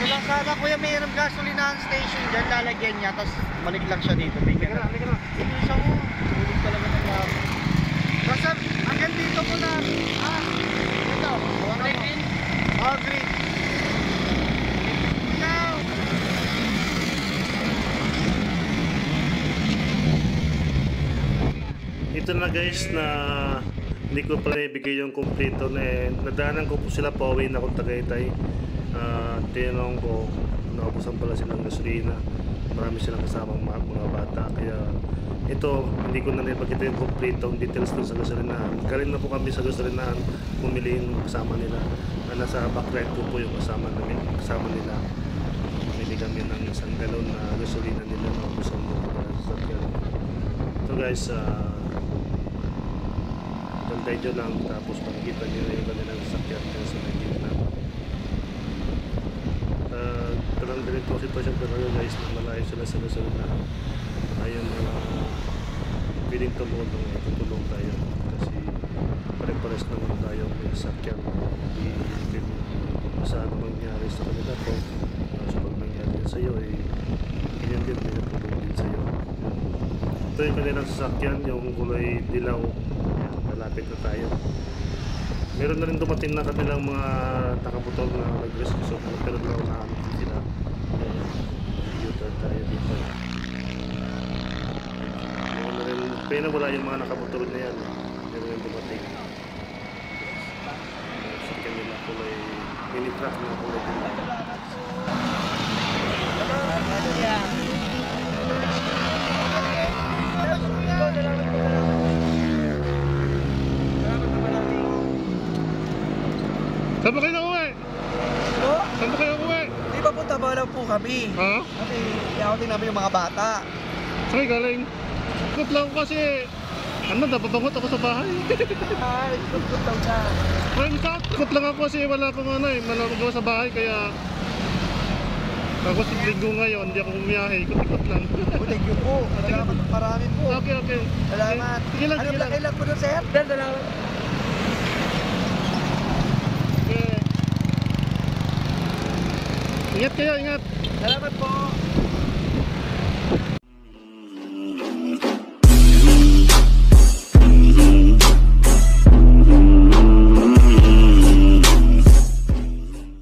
lang sana kuya, mayroong gasolinahan station dyan, lalagyan niya, tapos balik lang siya dito. Bigyan na. Isa mo. Ulit talaga ng laro. Basta, hanggang dito mo na. Ito. Green. Green. Ikaw. Ito na guys na hindi ko pala ibigay yung kompleto na nadaanan ko po sila pauwi na akong Tagaytay. Tinanong ko, naubusan pala silang gasolina. Marami silang kasamang mga bata. Kaya ito, hindi ko na nipagkita yung kompletong details dun sa gasolinahan. Galing na po kami sa gasolinahan, pumili yung kasama nila. Nasa backlight ko po yung kasama nila. Pumili kami ng isang galon na gasolina nila na naubusan mo para sa sakyan. So guys, tantay nyo lang tapos makikita nyo yung kanilang sasakyan kaya sa nakikita naman. Talang ganito ang sitwasyon talaga guys na malayo sila sa gasolinahan. Ayun piling tumulong, tutulong tayo kasi pare-pares naman tayo may sasakyan. Hindi saan mangyari sa kanila po. So pag nangyari sa iyo ganyan din may natulong din sa iyo. Ito yung kanilang sasakyan, yung kulay dilaw. Malapit na tayo. Meron na rin dumating na kanilang mga takaputol na nag-rescue. So, pero lang namin sila. U-turn tayo dito. Meron na rin, kaya na wala yung mga nakaputol na yan. Meron yung dumating. Sasakyan nila kulay mini truck na kulay dilaw. Saan ba kayo na-uwi? Ano? Saan ba kayo uwi? Di ba punta ba lang po kami? Ha? Kasi yawatin namin yung mga bata. Saan kayo galing? Ikot lang kasi napapangot ako sa bahay. Ay, ikot daw ka. Ikot lang ako kasi wala akong malagawa sa bahay kaya tapos linggo ngayon, hindi ako bumiyahe, ikot-ikot lang. Thank you po. Salamat marami po. Okay. Salamat. Sige lang, Ano sige lang. ilan po doon, sir? Salamat. Okay. Ingat kayo, ingat. Salamat po.